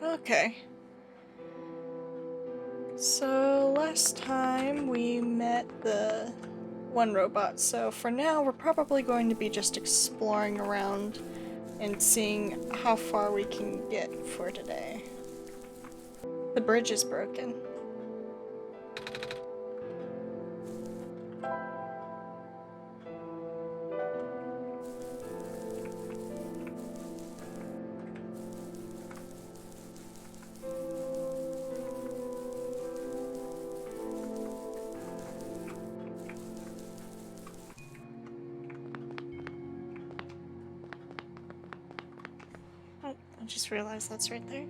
Okay. So last time we met the one robot, so for now we're probably going to be just exploring around and seeing how far we can get for today. The bridge is broken. Oh, I just realized that's right there.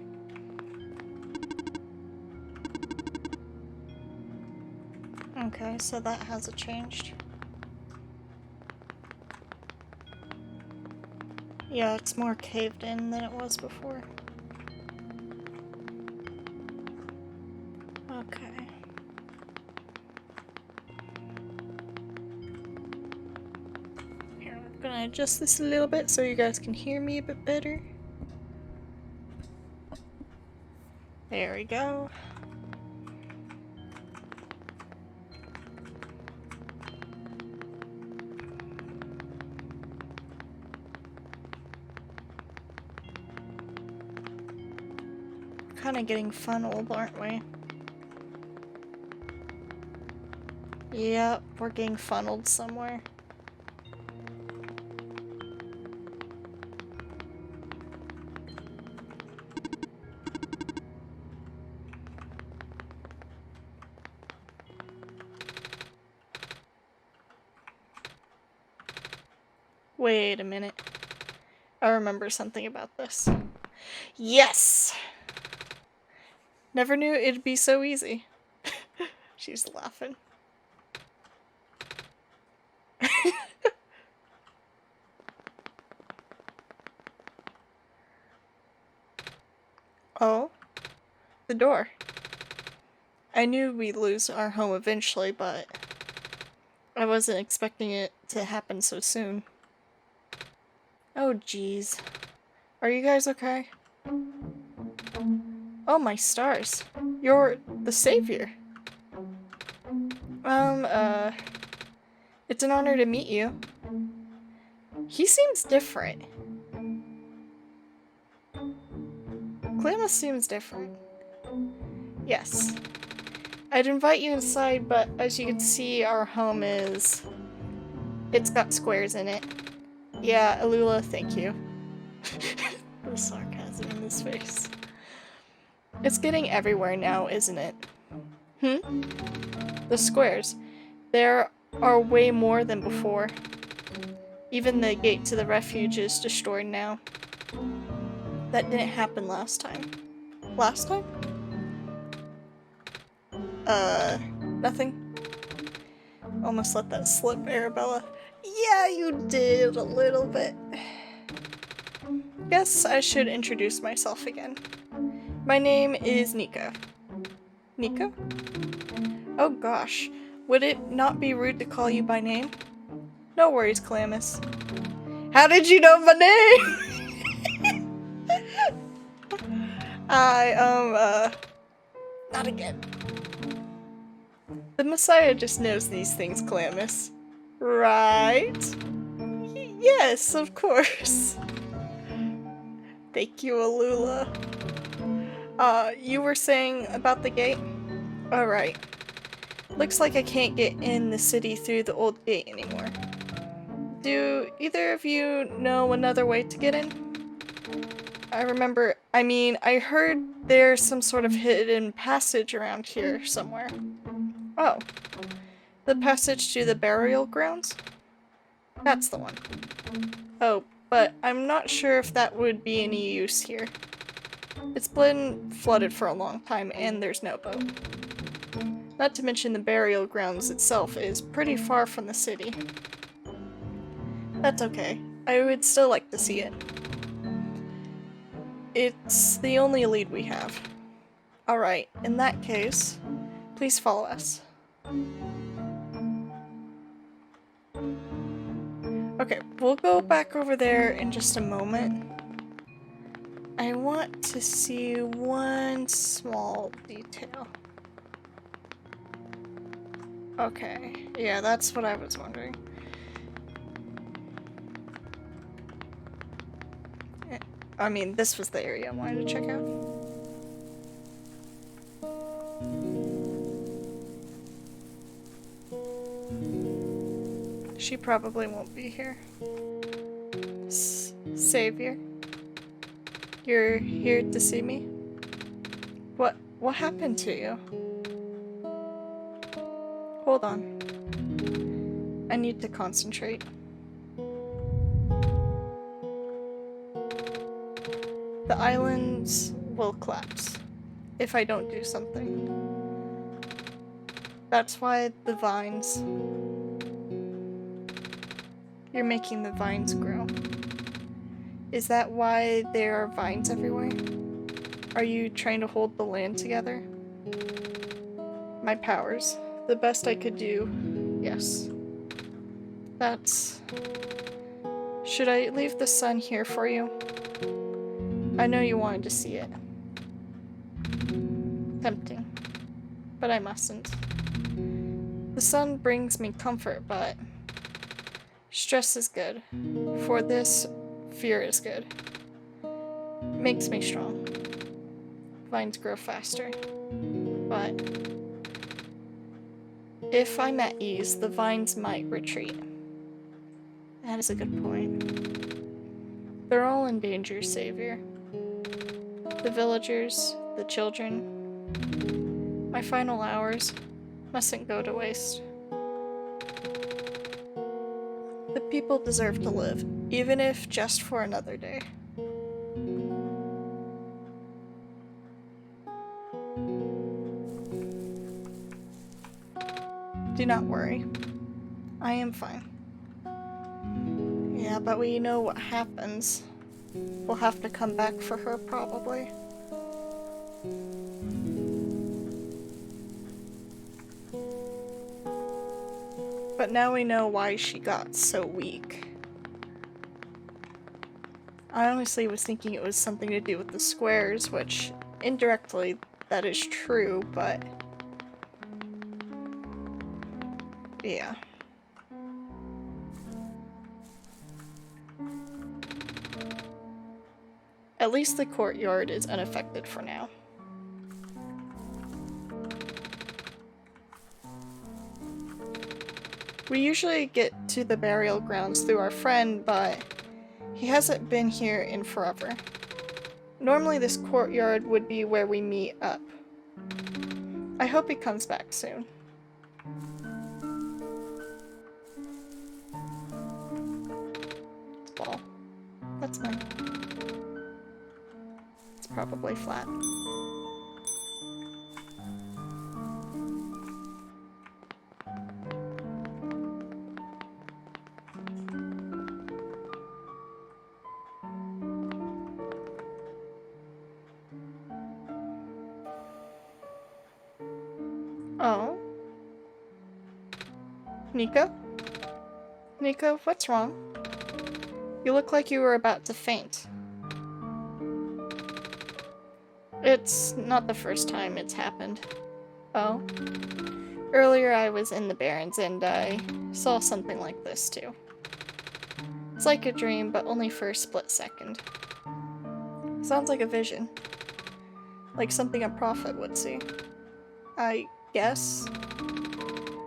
Okay, so that hasn't changed. Yeah, it's more caved in than it was before. Okay. Here, I'm gonna adjust this a little bit so you guys can hear me a bit better. There we go. Kind of getting funneled, aren't we? Yep, we're getting funneled somewhere. Wait a minute. I remember something about this. Yes! Never knew it'd be so easy. She's laughing. Oh? The door. I knew we'd lose our home eventually, but I wasn't expecting it to happen so soon. Oh jeez. Are you guys okay? Oh my stars. You're the savior. It's an honor to meet you. He seems different. Clemus seems different. Yes. I'd invite you inside, but as you can see, our home is... It's got squares in it. Yeah, Alula, thank you. The sarcasm in his face. It's getting everywhere now, isn't it? The squares. There are way more than before. Even the gate to the refuge is destroyed now. That didn't happen last time. Last time? Nothing. Almost let that slip, Arabella. Yeah, you did a little bit. Guess I should introduce myself again. My name is Nika. Nika? Oh gosh, would it not be rude to call you by name? No worries, Calamus. How did you know my name? Not again. The Messiah just knows these things, Calamus. Right? Yes, of course. Thank you, Alula. You were saying about the gate? Alright. Looks like I can't get in the city through the old gate anymore. Do either of you know another way to get in? I heard there's some sort of hidden passage around here somewhere. Oh. The passage to the burial grounds? That's the one. Oh, but I'm not sure if that would be any use here. It's been flooded for a long time and there's no boat. Not to mention the burial grounds itself is pretty far from the city. That's okay. I would still like to see it. It's the only lead we have. Alright, in that case, please follow us. Okay, we'll go back over there in just a moment. I want to see one small detail. Okay, yeah, that's what I was wondering. I mean, this was the area I wanted to check out. She probably won't be here. Savior? You're here to see me? What happened to you? Hold on. I need to concentrate. The islands will collapse if I don't do something. That's why the vines... You're making the vines grow. Is that why there are vines everywhere? Are you trying to hold the land together? My powers. The best I could do. Yes. That's... Should I leave the sun here for you? I know you wanted to see it. Tempting. But I mustn't. The sun brings me comfort, but... Stress is good. For this, fear is good. Makes me strong. Vines grow faster. But... if I'm at ease, the vines might retreat. That is a good point. They're all in danger, Savior. The villagers, the children. My final hours mustn't go to waste. The people deserve to live, even if just for another day. Do not worry. I am fine. Yeah, but we know what happens. We'll have to come back for her, probably. But now we know why she got so weak. I honestly was thinking it was something to do with the squares, which indirectly that is true, but yeah. At least the courtyard is unaffected for now. We usually get to the burial grounds through our friend, but he hasn't been here in forever. Normally this courtyard would be where we meet up. I hope he comes back soon. It's ball. That's mine. It's probably flat. Oh. Nico? Nico, what's wrong? You look like you were about to faint. It's not the first time it's happened. Oh? Earlier I was in the Barrens and I saw something like this too. It's like a dream, but only for a split second. Sounds like a vision. Like something a prophet would see. I guess?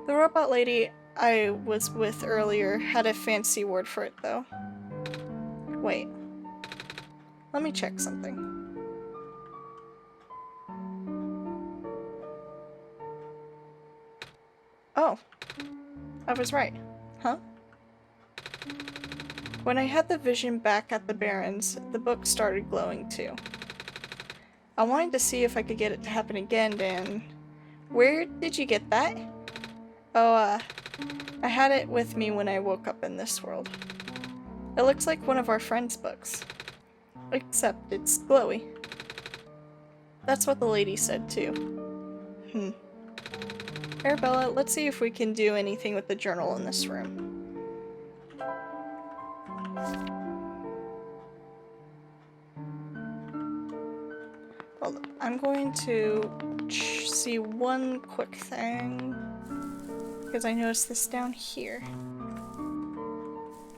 The robot lady I was with earlier had a fancy word for it though. Wait. Let me check something. Oh. I was right. Huh? When I had the vision back at the Barrens, the book started glowing too. I wanted to see if I could get it to happen again, and... Where did you get that? Oh, I had it with me when I woke up in this world. It looks like one of our friend's books. Except it's glowy. That's what the lady said too. Arabella, let's see if we can do anything with the journal in this room. I'm going to see one quick thing, because I noticed this down here.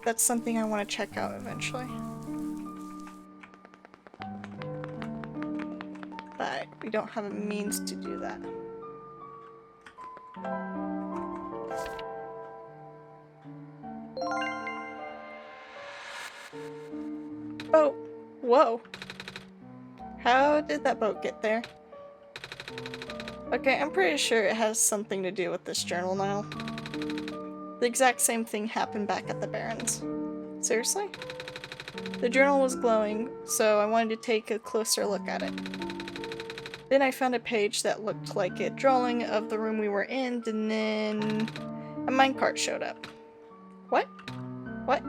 That's something I want to check out eventually. But we don't have a means to do that. Boat! Whoa! How did that boat get there? Okay, I'm pretty sure it has something to do with this journal now. The exact same thing happened back at the Barrens. Seriously? The journal was glowing, so I wanted to take a closer look at it. Then I found a page that looked like a drawing of the room we were in, and then a minecart showed up. What? What?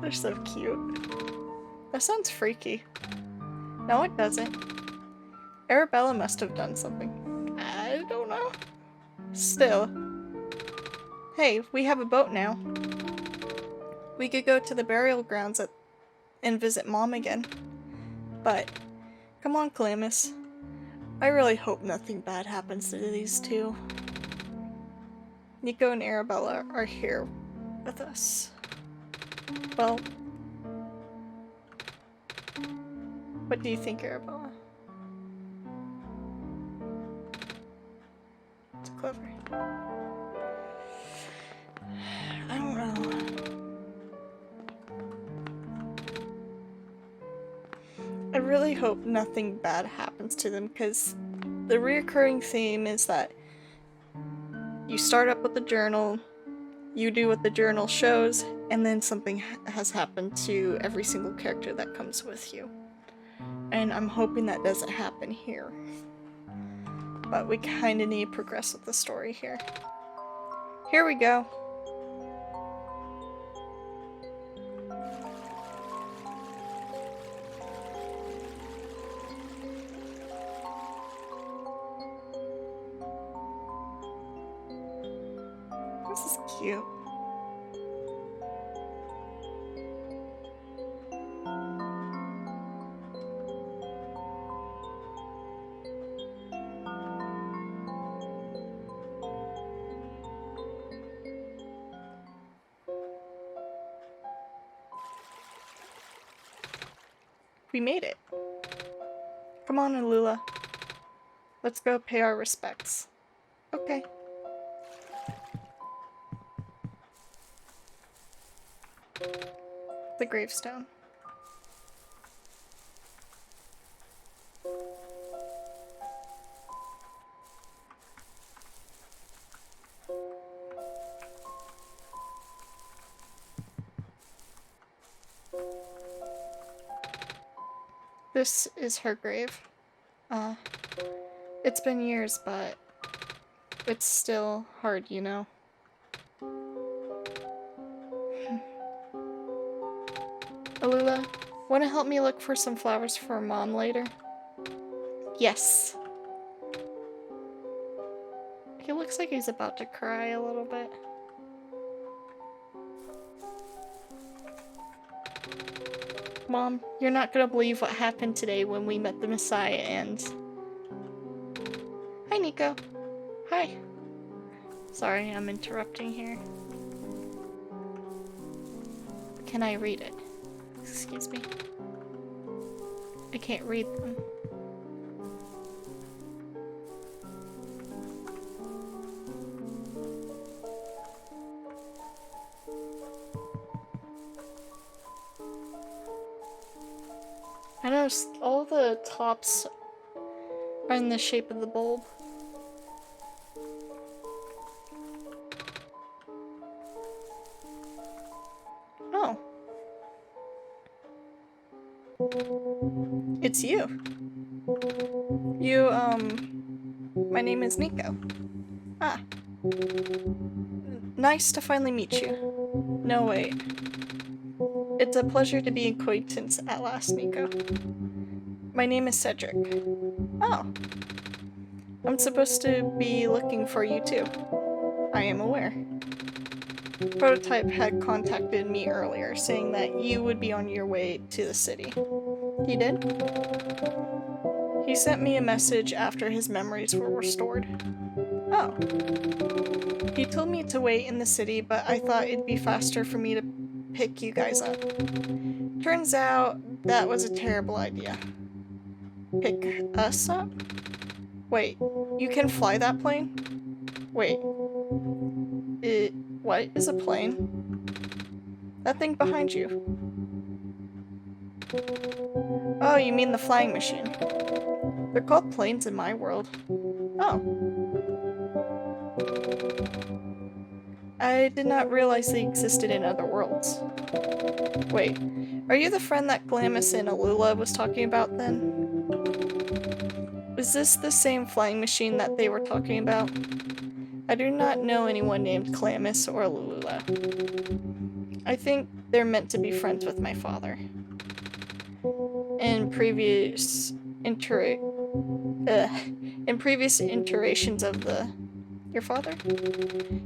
They're so cute. That sounds freaky. No, it doesn't. Arabella must have done something. I don't know. Still. Hey, we have a boat now. We could go to the burial grounds and visit Mom again. But, come on, Calamus. I really hope nothing bad happens to these two. Nico and Arabella are here with us. Well, what do you think, Arabella? It's clever. I don't know. I really hope nothing bad happens to them, because the reoccurring theme is that you start up with the journal, you do what the journal shows, and then something has happened to every single character that comes with you. And I'm hoping that doesn't happen here. But we kinda need to progress with the story here. Here we go. This is cute. We made it. Come on, Alula. Let's go pay our respects. Okay. The gravestone. This is her grave. It's been years, but it's still hard, you know. Alula, wanna help me look for some flowers for Mom later? Yes. He looks like he's about to cry a little bit. Mom, you're not gonna believe what happened today when we met the Messiah and... Hi, Nico. Hi. Sorry, I'm interrupting here. Can I read it? Excuse me. I can't read them. I noticed all the tops are in the shape of the bulb. Oh. It's you. My name is Nico. Ah. Nice to finally meet you. No, wait. It's a pleasure to be acquaintance at last, Nico. My name is Cedric. Oh. I'm supposed to be looking for you too. I am aware. Prototype had contacted me earlier, saying that you would be on your way to the city. He did? He sent me a message after his memories were restored. Oh. He told me to wait in the city, but I thought it'd be faster for me to pick you guys up. Turns out that was a terrible idea. Pick us up? Wait, you can fly that plane? Wait. What is a plane? That thing behind you. Oh, you mean the flying machine. They're called planes in my world. Oh. I did not realize they existed in other worlds. Wait, are you the friend that Glamis and Alula was talking about then? Is this the same flying machine that they were talking about? I do not know anyone named Glamis or Alula. I think they're meant to be friends with my father. In previous iterations of your father?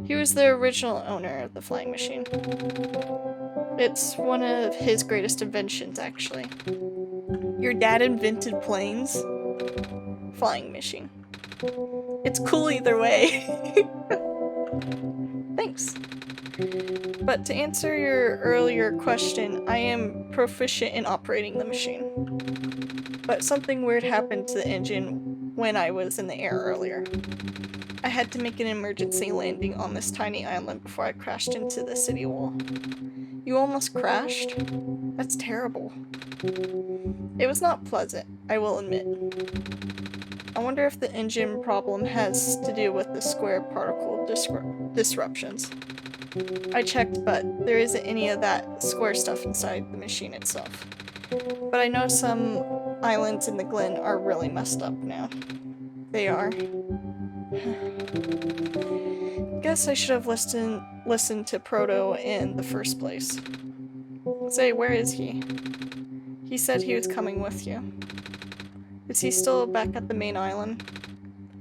He was the original owner of the flying machine. It's one of his greatest inventions, actually. Your dad invented planes? Flying machine. It's cool either way. Thanks. But to answer your earlier question, I am proficient in operating the machine. But something weird happened to the engine when I was in the air earlier. I had to make an emergency landing on this tiny island before I crashed into the city wall. You almost crashed? That's terrible. It was not pleasant, I will admit. I wonder if the engine problem has to do with the square particle disruptions. I checked, but there isn't any of that square stuff inside the machine itself. But I know some islands in the Glen are really messed up now. They are. Guess I should have listened to Proto in the first place. Say, where is he? He said he was coming with you. Is he still back at the main island?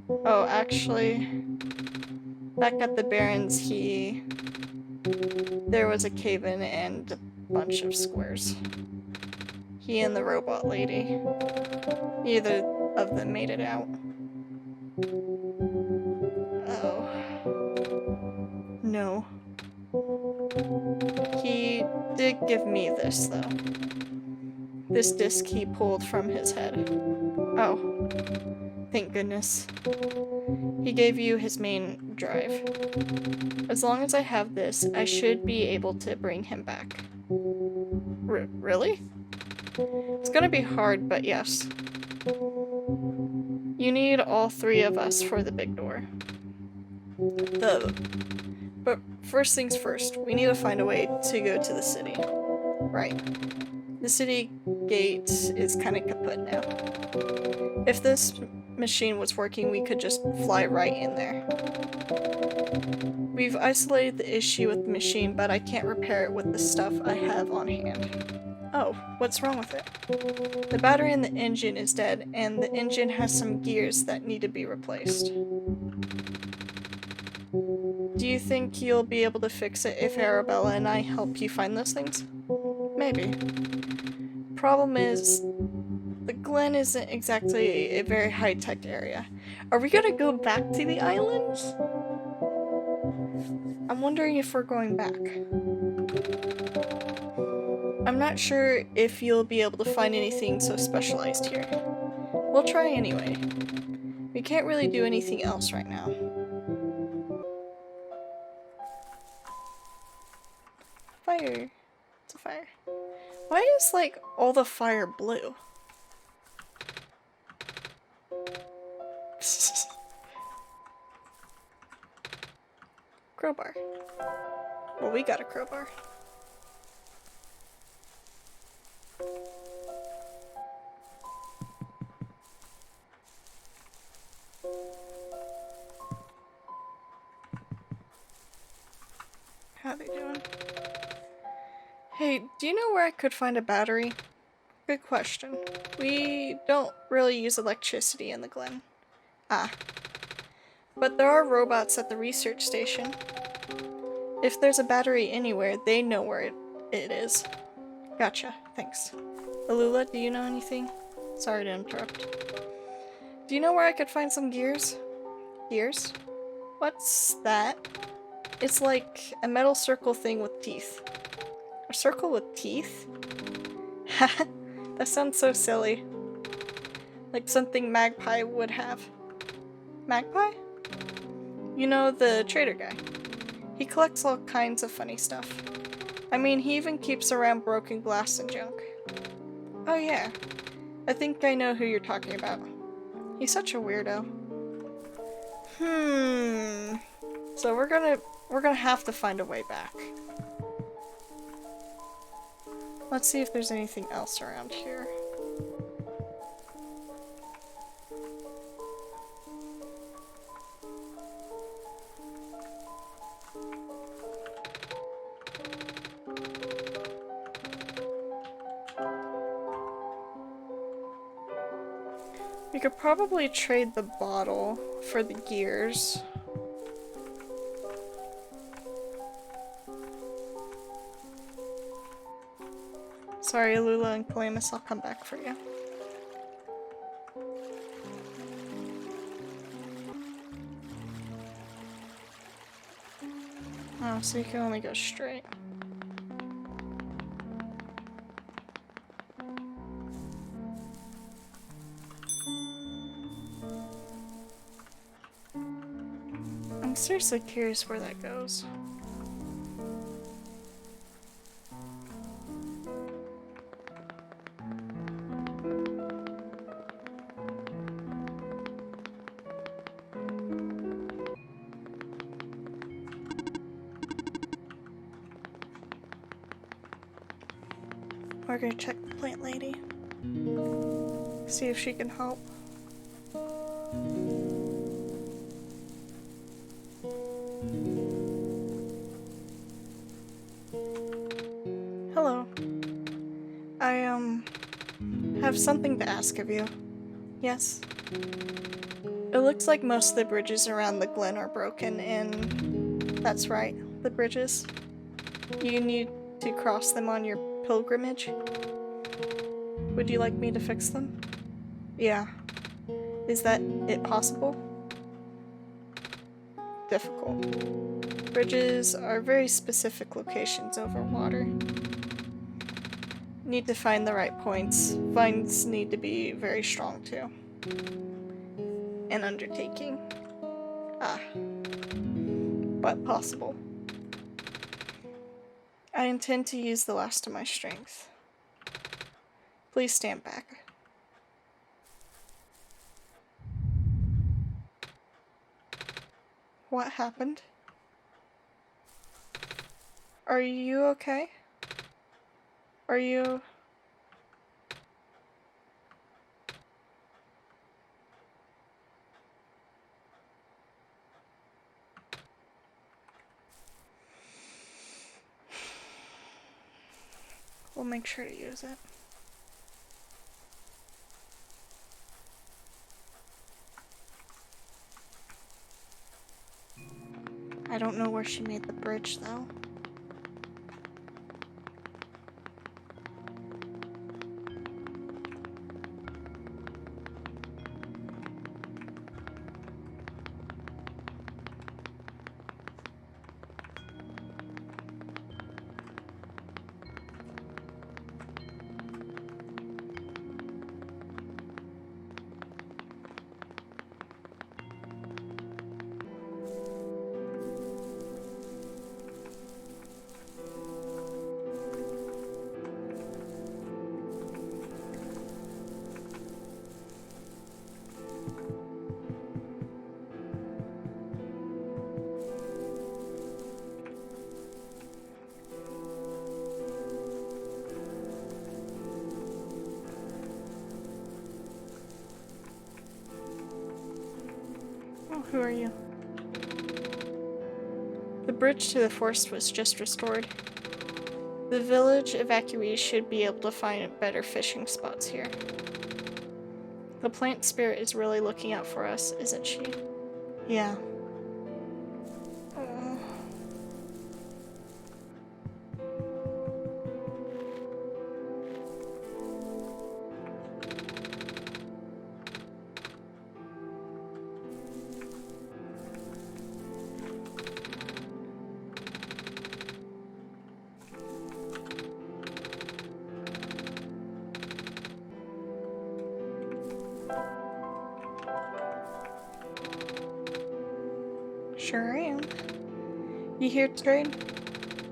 Oh, actually, back at the Barrens, there was a cave-in and a bunch of squares. He and the robot lady. Neither of them made it out. Oh. No. He did give me this, though. This disc he pulled from his head. Oh. Thank goodness. He gave you his main drive. As long as I have this, I should be able to bring him back. Really? It's gonna be hard, but yes. You need all three of us for the big door. But first things first, we need to find a way to go to the city. Right. The city gate is kind of kaput now. If this machine was working, we could just fly right in there. We've isolated the issue with the machine, but I can't repair it with the stuff I have on hand. Oh, what's wrong with it? The battery in the engine is dead, and the engine has some gears that need to be replaced. Do you think you'll be able to fix it if Arabella and I help you find those things? Maybe. Problem is, the Glen isn't exactly a very high-tech area. Are we gonna go back to the islands? I'm wondering if we're going back. I'm not sure if you'll be able to find anything so specialized here. We'll try anyway. We can't really do anything else right now. Fire. It's a fire. Why is, like, all the fire blue? Crowbar. Well, we got a crowbar. How they doing? Hey, do you know where I could find a battery? Good question. We don't really use electricity in the Glen. Ah. But there are robots at the research station. If there's a battery anywhere, they know where it is. Gotcha. thanks. Alula, do you know anything? Sorry to interrupt. Do you know where I could find some gears? Gears? What's that? It's like a metal circle thing with teeth. A circle with teeth? Haha, that sounds so silly. Like something Magpie would have. Magpie? You know, the trader guy. He collects all kinds of funny stuff. I mean, he even keeps around broken glass and junk. Oh yeah, I think I know who you're talking about. He's such a weirdo. So we're gonna have to find a way back. Let's see if there's anything else around here. We could probably trade the bottle for the gears. Sorry, Lula and Calamus, I'll come back for you. Oh, so you can only go straight. I'm seriously curious where that goes. We're gonna check the plant lady. See if she can help. Hello. I, have something to ask of you. Yes? It looks like most of the bridges around the glen are broken, and that's right, the bridges. You need to cross them on your pilgrimage. Would you like me to fix them? Yeah. Is that it possible? Difficult. Bridges are very specific locations over water. Need to find the right points. Vines need to be very strong too. An undertaking. But possible. I intend to use the last of my strength. Please stand back. What happened? Are you okay? Are you... We'll make sure to use it. I don't know where she made the bridge, though. Who are you? The bridge to the forest was just restored. The village evacuees should be able to find better fishing spots here. The plant spirit is really looking out for us, isn't she? Yeah. Sure am. You here to trade?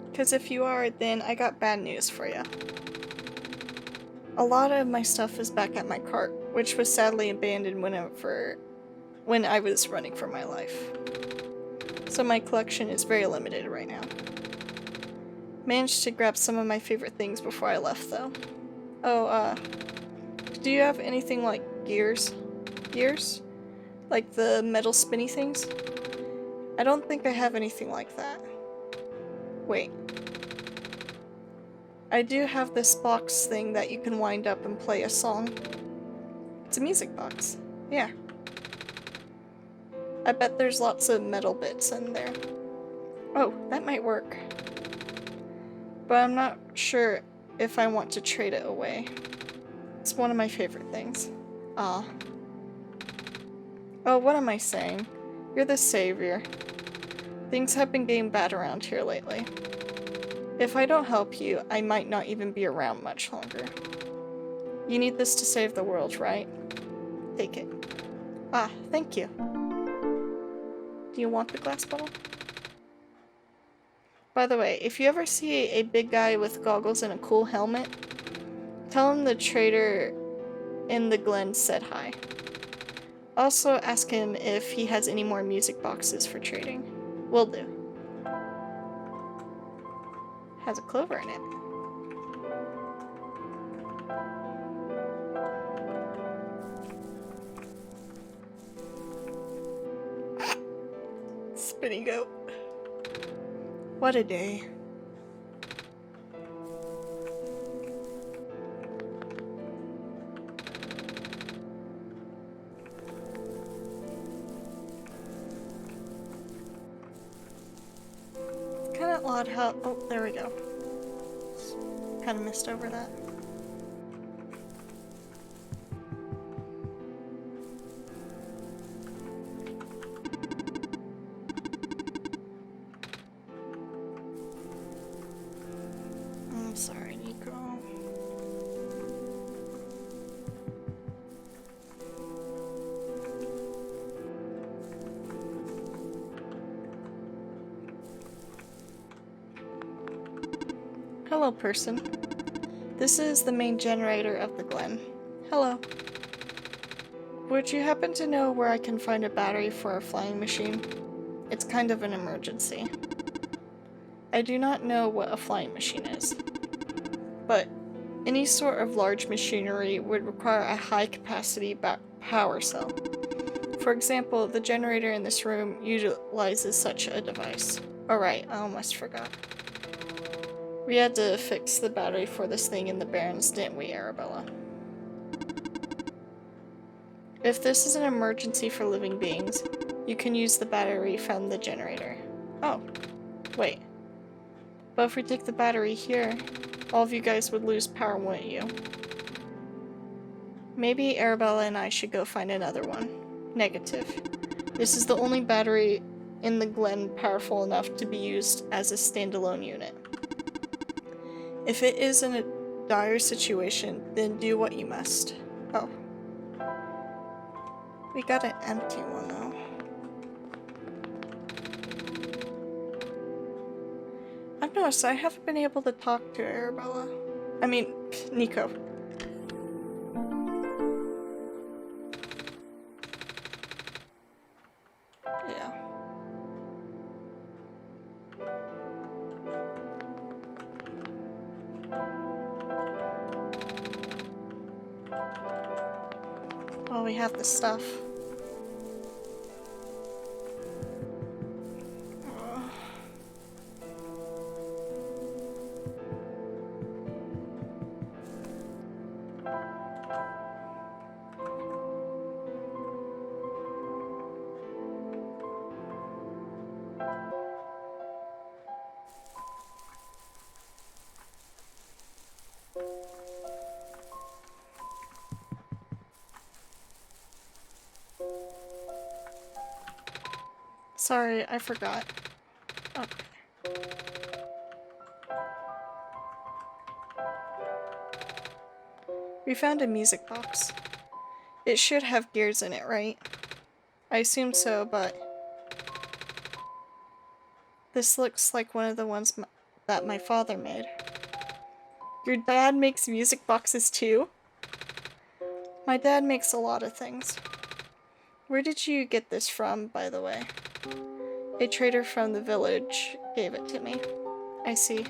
Because if you are, then I got bad news for you. A lot of my stuff is back at my cart, which was sadly abandoned when I was running for my life. So my collection is very limited right now. Managed to grab some of my favorite things before I left though. Oh, do you have anything like gears? Gears? Like the metal spinny things? I don't think I have anything like that. Wait. I do have this box thing that you can wind up and play a song. It's a music box. Yeah. I bet there's lots of metal bits in there. Oh, that might work. But I'm not sure if I want to trade it away. It's one of my favorite things. Ah. Oh, what am I saying? You're the savior. Things have been getting bad around here lately. If I don't help you, I might not even be around much longer. You need this to save the world, right? Take it. Ah, thank you. Do you want the glass bottle? By the way, if you ever see a big guy with goggles and a cool helmet, tell him the trader in the glen said hi. Also ask him if he has any more music boxes for trading. Will do. Has a clover in it. Spinning goat. What a day. Kind of odd how. Oh, there we go. Kind of missed over that. I'm sorry, Nico. Hello, person. This is the main generator of the glen. Hello. Would you happen to know where I can find a battery for a flying machine? It's kind of an emergency. I do not know what a flying machine is, but any sort of large machinery would require a high-capacity power cell. For example, the generator in this room utilizes such a device. Oh right, I almost forgot. We had to fix the battery for this thing in the Barrens, didn't we, Arabella? If this is an emergency for living beings, you can use the battery from the generator. Oh, wait. But if we take the battery here, all of you guys would lose power, wouldn't you? Maybe Arabella and I should go find another one. Negative. This is the only battery in the glen powerful enough to be used as a standalone unit. If it is in a dire situation, then do what you must. Oh. We got an empty one though. I've noticed I haven't been able to talk to Arabella. I mean, Nico. Yeah. Well, we have the stuff. Sorry, I forgot. Okay. We found a music box. It should have gears in it, right? I assume so, but This looks like one of the ones that my father made. Your dad makes music boxes too? My dad makes a lot of things. Where did you get this from, by the way? A trader from the village gave it to me. I see.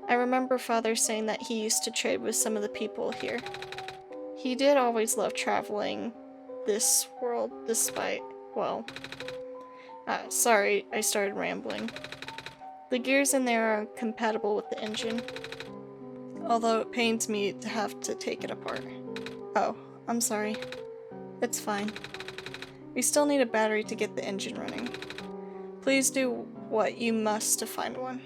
I remember father saying that he used to trade with some of the people here. He did always love traveling this world despite, well... sorry, I started rambling. The gears in there are compatible with the engine, although it pains me to have to take it apart. Oh, I'm sorry. It's fine. We still need a battery to get the engine running. Please do what you must to find one.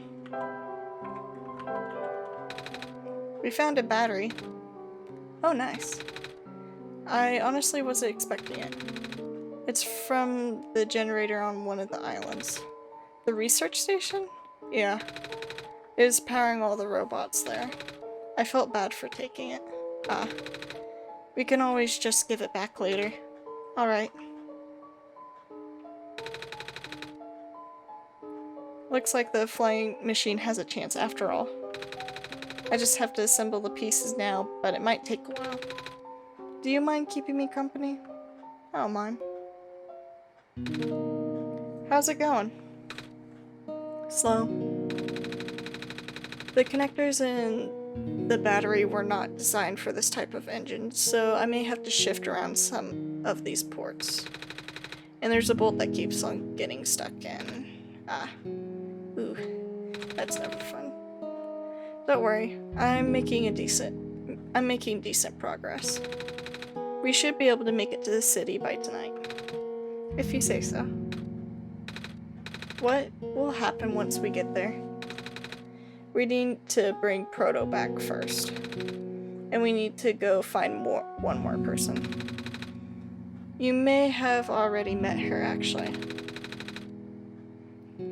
We found a battery. Oh, nice. I honestly wasn't expecting it. It's from the generator on one of the islands. The research station? Yeah. It was powering all the robots there. I felt bad for taking it. We can always just give it back later. Alright. Looks like the flying machine has a chance after all. I just have to assemble the pieces now, but it might take a while. Do you mind keeping me company? I don't mind. How's it going? Slow. The connectors in the battery were not designed for this type of engine, so I may have to shift around some of these ports. And there's a bolt that keeps on getting stuck in. Ooh, that's never fun. Don't worry, I'm making decent progress. We should be able to make it to the city by tonight. If you say so. What will happen once we get there? We need to bring Proto back first. And we need to go find one more person. You may have already met her, actually.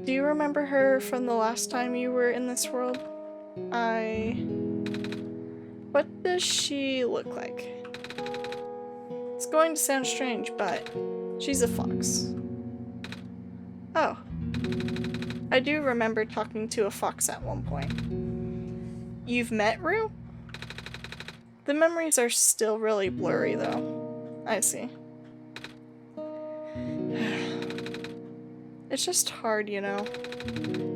Do you remember her from the last time you were in this world? What does she look like? It's going to sound strange, but she's a fox. Oh. I do remember talking to a fox at one point. You've met Rue? The memories are still really blurry, though. I see. It's just hard, you know.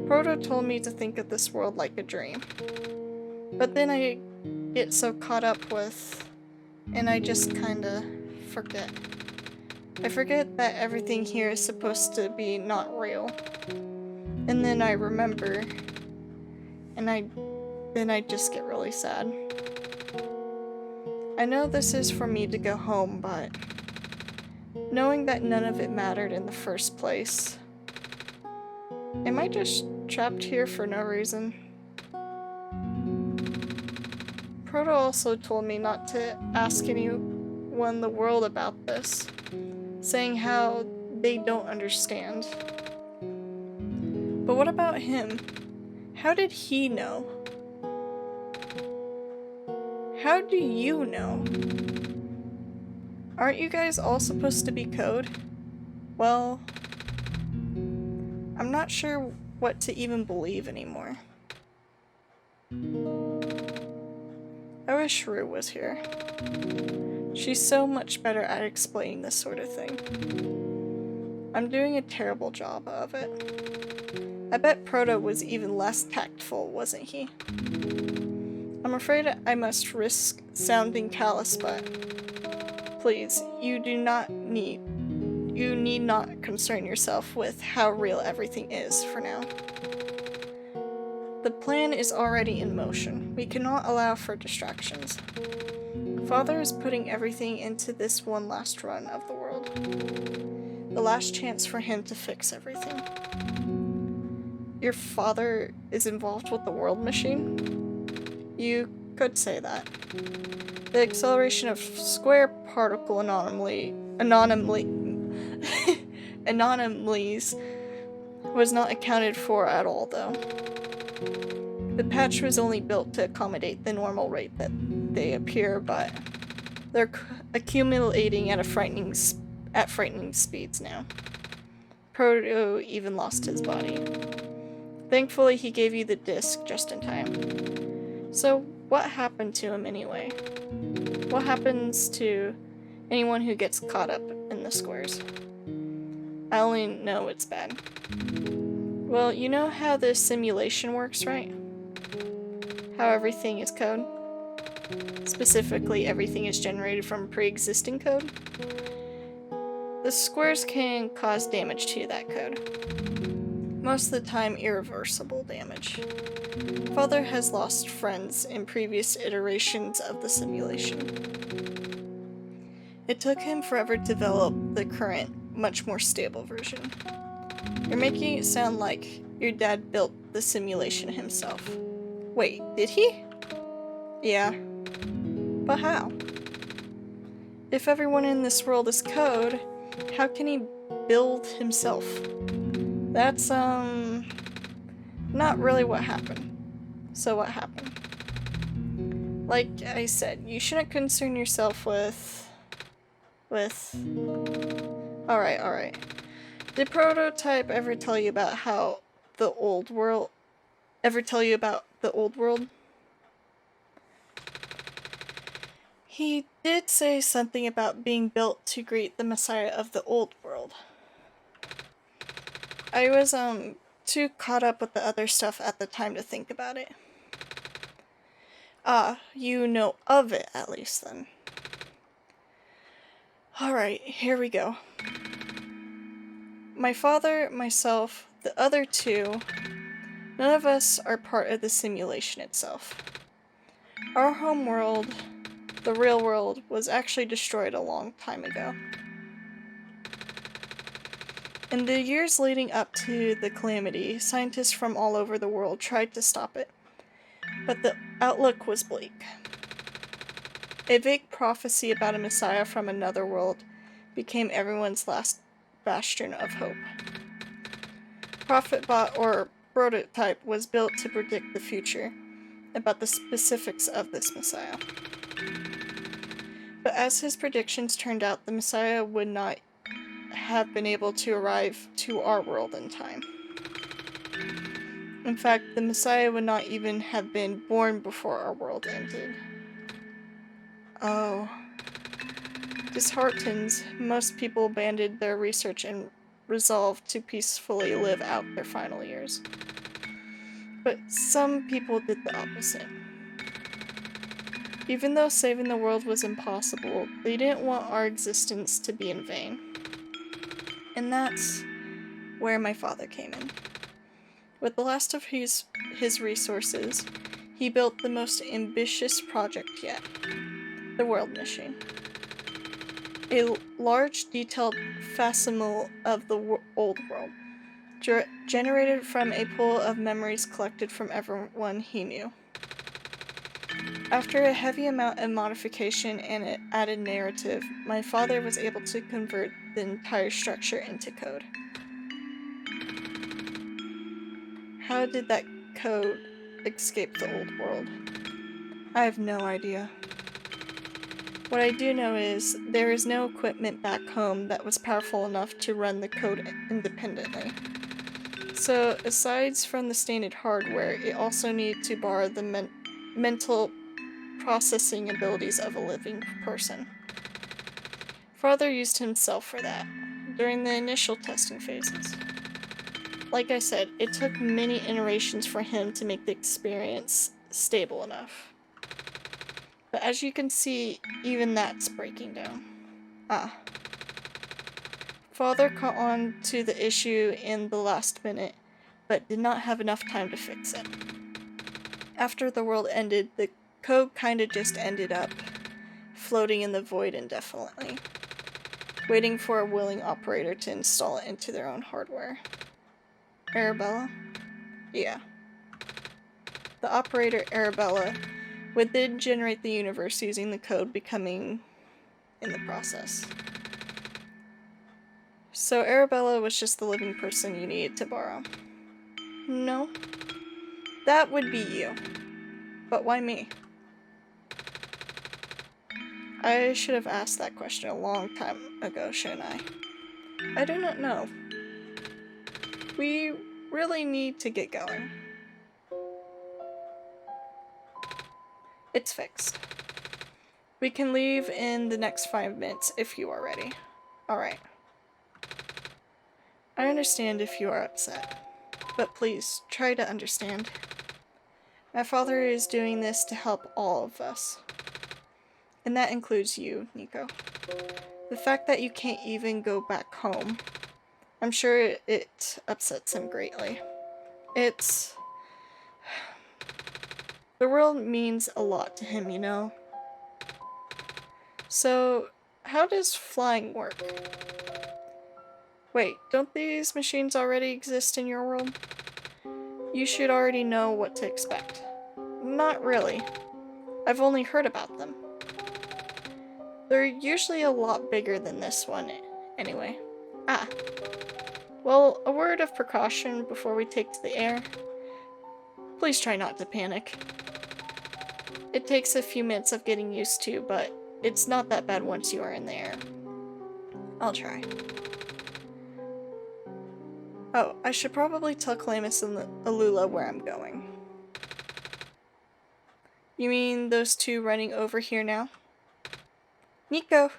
Proto told me to think of this world like a dream. But then I get so caught up with... and I just kinda forget. I forget that everything here is supposed to be not real. And then I remember, and then I just get really sad. I know this is for me to go home, but knowing that none of it mattered in the first place, am I just trapped here for no reason? Proto also told me not to ask anyone in the world about this, saying how they don't understand. But what about him? How did he know? How do you know? Aren't you guys all supposed to be code? Well, I'm not sure what to even believe anymore. I wish Rue was here. She's so much better at explaining this sort of thing. I'm doing a terrible job of it. I bet Proto was even less tactful, wasn't he? I'm afraid I must risk sounding callous, but please, you need not concern yourself with how real everything is for now. The plan is already in motion. We cannot allow for distractions. Father is putting everything into this one last run of the world. The last chance for him to fix everything. Your father is involved with the world machine? You could say that. The acceleration of square particle anomalies was not accounted for at all, though. The patch was only built to accommodate the normal rate that they appear, but they're accumulating at frightening speeds now. Proto even lost his body. Thankfully, he gave you the disc just in time. So, what happened to him anyway? What happens to anyone who gets caught up in the squares? I only know it's bad. Well, you know how this simulation works, right? How everything is code? Specifically, everything is generated from pre-existing code? The squares can cause damage to that code. Most of the time, irreversible damage. Father has lost friends in previous iterations of the simulation. It took him forever to develop the current, much more stable version. You're making it sound like your dad built the simulation himself. Wait, did he? Yeah. But how? If everyone in this world is code, how can he build himself? That's, not really what happened. So what happened? Like I said, you shouldn't concern yourself with... Alright. Did Prototype ever tell you about how the old world... He did say something about being built to greet the Messiah of the old world. I was, too caught up with the other stuff at the time to think about it. Ah, you know of it at least then. Alright, here we go. My father, myself, the other two, none of us are part of the simulation itself. Our home world, the real world, was actually destroyed a long time ago. In the years leading up to the calamity, scientists from all over the world tried to stop it, but the outlook was bleak. A vague prophecy about a messiah from another world became everyone's last bastion of hope. Prophetbot, or Prototype, was built to predict the future, about the specifics of this messiah. But as his predictions turned out, the messiah would not have been able to arrive to our world in time. In fact, the messiah would not even have been born before our world ended. Oh. Disheartened, most people abandoned their research and resolved to peacefully live out their final years. But some people did the opposite. Even though saving the world was impossible, they didn't want our existence to be in vain. And that's where my father came in. With the last of his resources, he built the most ambitious project yet, the World Machine. A large, detailed facsimile of the old world, generated from a pool of memories collected from everyone he knew. After a heavy amount of modification and an added narrative, my father was able to convert the entire structure into code. How did that code escape the old world? I have no idea. What I do know is, there is no equipment back home that was powerful enough to run the code independently. So, aside from the standard hardware, it also needed to borrow the mental processing abilities of a living person. Father used himself for that, during the initial testing phases. Like I said, it took many iterations for him to make the experience stable enough. But as you can see, even that's breaking down. Father caught on to the issue in the last minute, but did not have enough time to fix it. After the world ended, the code kinda just ended up floating in the void indefinitely, waiting for a willing operator to install it into their own hardware. Arabella? Yeah. The operator, Arabella, would then generate the universe using the code becoming in the process. So Arabella was just the living person you needed to borrow. No. That would be you. But why me? I should have asked that question a long time ago, shouldn't I? I do not know. We really need to get going. It's fixed. We can leave in the next 5 minutes if you are ready. Alright. I understand if you are upset, but please try to understand. My father is doing this to help all of us. And that includes you, Nico. The fact that you can't even go back home, I'm sure it upsets him greatly. The world means a lot to him, you know? So, how does flying work? Wait, don't these machines already exist in your world? You should already know what to expect. Not really. I've only heard about them. They're usually a lot bigger than this one, anyway. Ah. Well, a word of precaution before we take to the air. Please try not to panic. It takes a few minutes of getting used to, but it's not that bad once you are in the air. I'll try. Oh, I should probably tell Calamus and Alula where I'm going. You mean those two running over here now? Nico!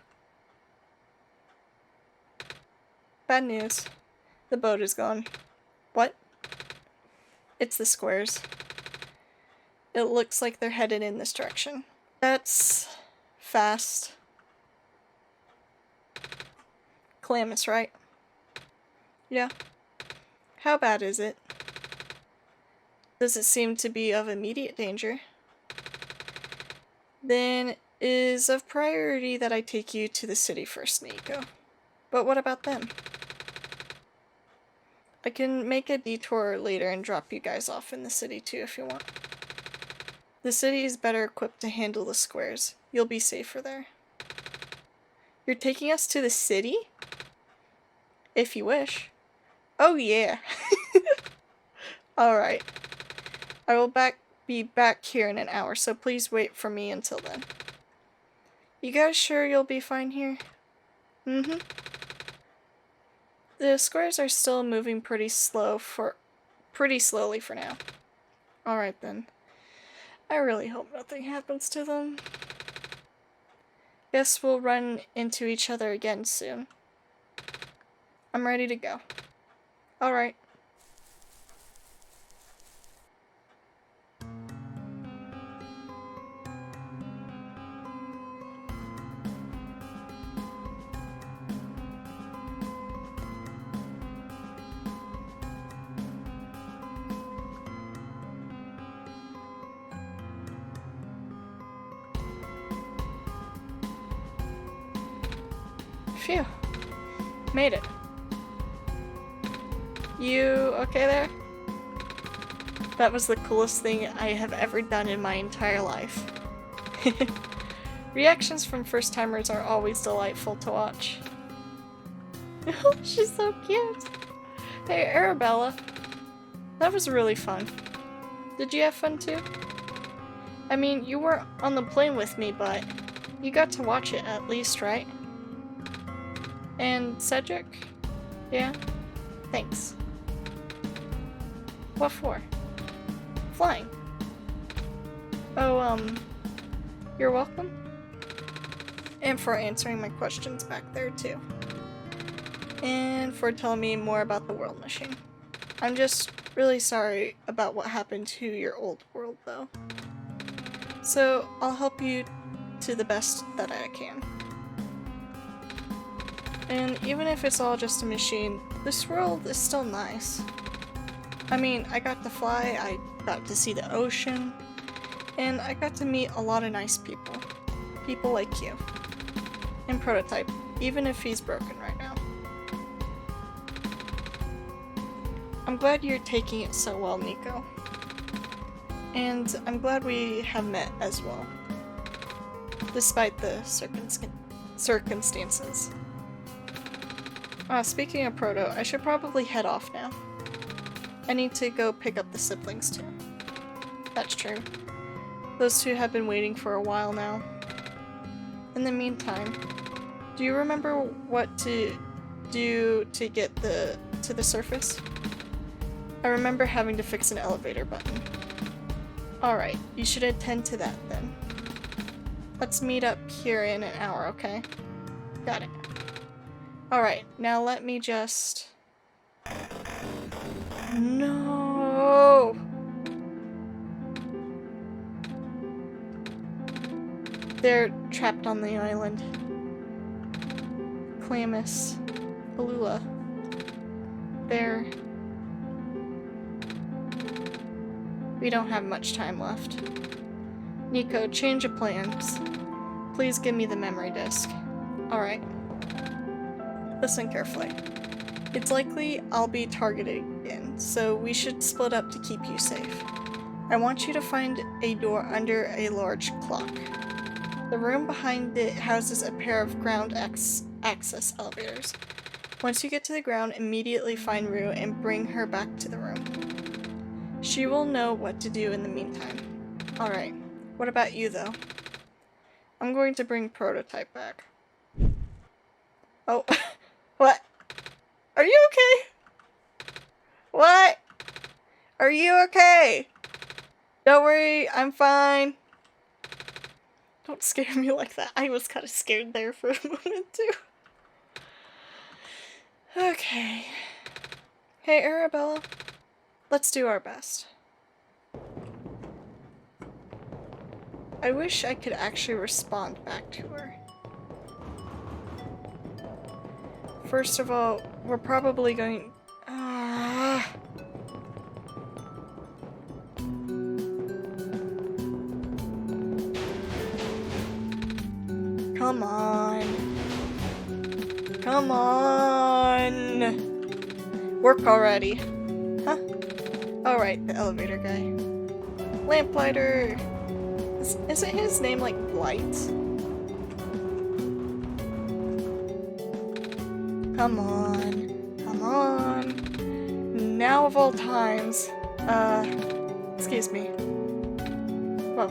Bad news. The boat is gone. What? It's the squares. It looks like they're headed in this direction. That's fast. Calamus, right? Yeah. How bad is it? Does it seem to be of immediate danger? Then it is of priority that I take you to the city first, Nico. But what about them? I can make a detour later and drop you guys off in the city too if you want. The city is better equipped to handle the squares. You'll be safer there. You're taking us to the city? If you wish. Oh yeah. Alright. I will be back here in an hour, so please wait for me until then. You guys sure you'll be fine here? Mm-hmm. The squares are still moving pretty slowly for now. Alright then. I really hope nothing happens to them. Guess we'll run into each other again soon. I'm ready to go. Alright. Phew. Made it. You okay there? That was the coolest thing I have ever done in my entire life. Reactions from first-timers are always delightful to watch. She's so cute. Hey, Arabella. That was really fun. Did you have fun too? I mean, you weren't on the plane with me, but you got to watch it at least, right? And Cedric? Yeah? Thanks. What for? Flying. Oh, you're welcome. And for answering my questions back there too. And for telling me more about the world machine. I'm just really sorry about what happened to your old world though. So I'll help you to the best that I can. And even if it's all just a machine, this world is still nice. I mean, I got to fly, I got to see the ocean, and I got to meet a lot of nice people. People like you. And Prototype, even if he's broken right now. I'm glad you're taking it so well, Nico. And I'm glad we have met as well. Despite the circumstances. Speaking of Proto, I should probably head off now. I need to go pick up the siblings too. That's true. Those two have been waiting for a while now. In the meantime, do you remember what to do to get to the surface? I remember having to fix an elevator button. Alright, you should attend to that then. Let's meet up here in an hour, okay? Got it. Alright, now let me just... No! They're trapped on the island. Clamus. Palula. They're... We don't have much time left. Nico, change of plans. Please give me the memory disk. Alright. Listen carefully. It's likely I'll be targeted again, so we should split up to keep you safe. I want you to find a door under a large clock. The room behind it houses a pair of ground access elevators. Once you get to the ground, immediately find Rue and bring her back to the room. She will know what to do in the meantime. Alright, what about you though? I'm going to bring Prototype back. Oh, what? Are you okay? What? Are you okay? Don't worry, I'm fine. Don't scare me like that. I was kind of scared there for a moment too. Okay. Hey, Arabella. Let's do our best. I wish I could actually respond back to her. First of all, we're probably going... Come on. Come on. Work already. Huh? Alright, the elevator guy. Lamplighter. Isn't his name like Blight? Come on. Come on. Now of all times. Excuse me. Whoa.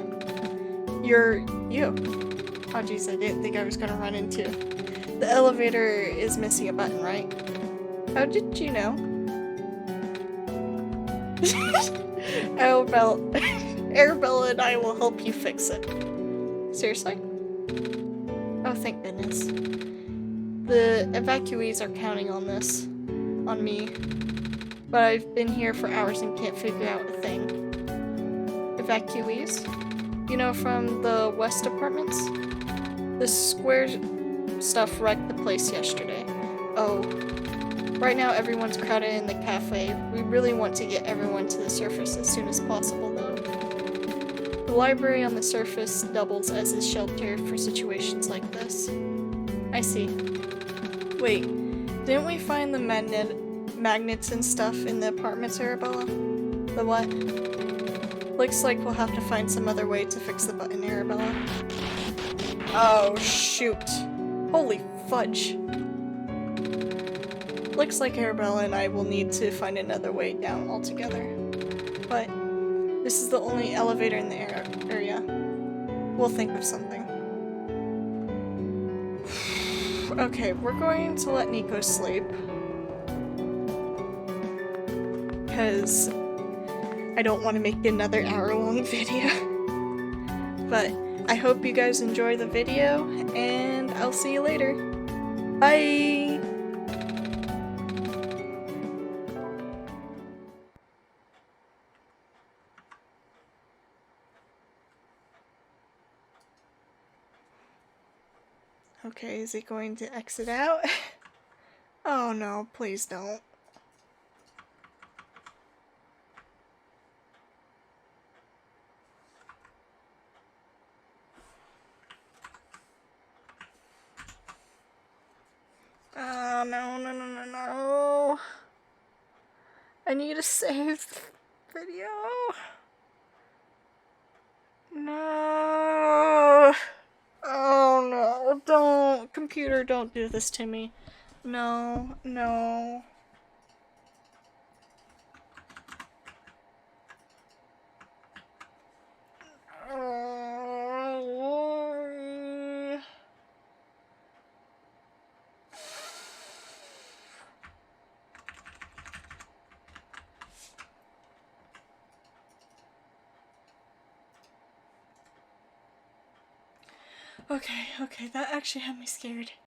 You're you. Oh jeez, I didn't think I was gonna run into. The elevator is missing a button, right? How did you know? Arabella and I will help you fix it. Seriously? Oh, thank goodness. The evacuees are counting on this. On me. But I've been here for hours and can't figure out a thing. Evacuees? You know, from the West apartments? The square stuff wrecked the place yesterday. Oh. Right now everyone's crowded in the cafe. We really want to get everyone to the surface as soon as possible though. The library on the surface doubles as a shelter for situations like this. I see. Wait, didn't we find the magnets and stuff in the apartments, Arabella? The what? Looks like we'll have to find some other way to fix the button, Arabella. Oh, shoot. Holy fudge. Looks like Arabella and I will need to find another way down altogether. But this is the only elevator in the area. We'll think of something. Okay, we're going to let Nico sleep. Because I don't want to make another hour-long video. But I hope you guys enjoy the video, and I'll see you later. Bye! Okay, is he going to exit out? Oh no, please don't. Oh no, no, no, no, no. I need to save the video. No. Oh no, don't. Computer, don't do this to me. No, no. Okay, that actually had me scared.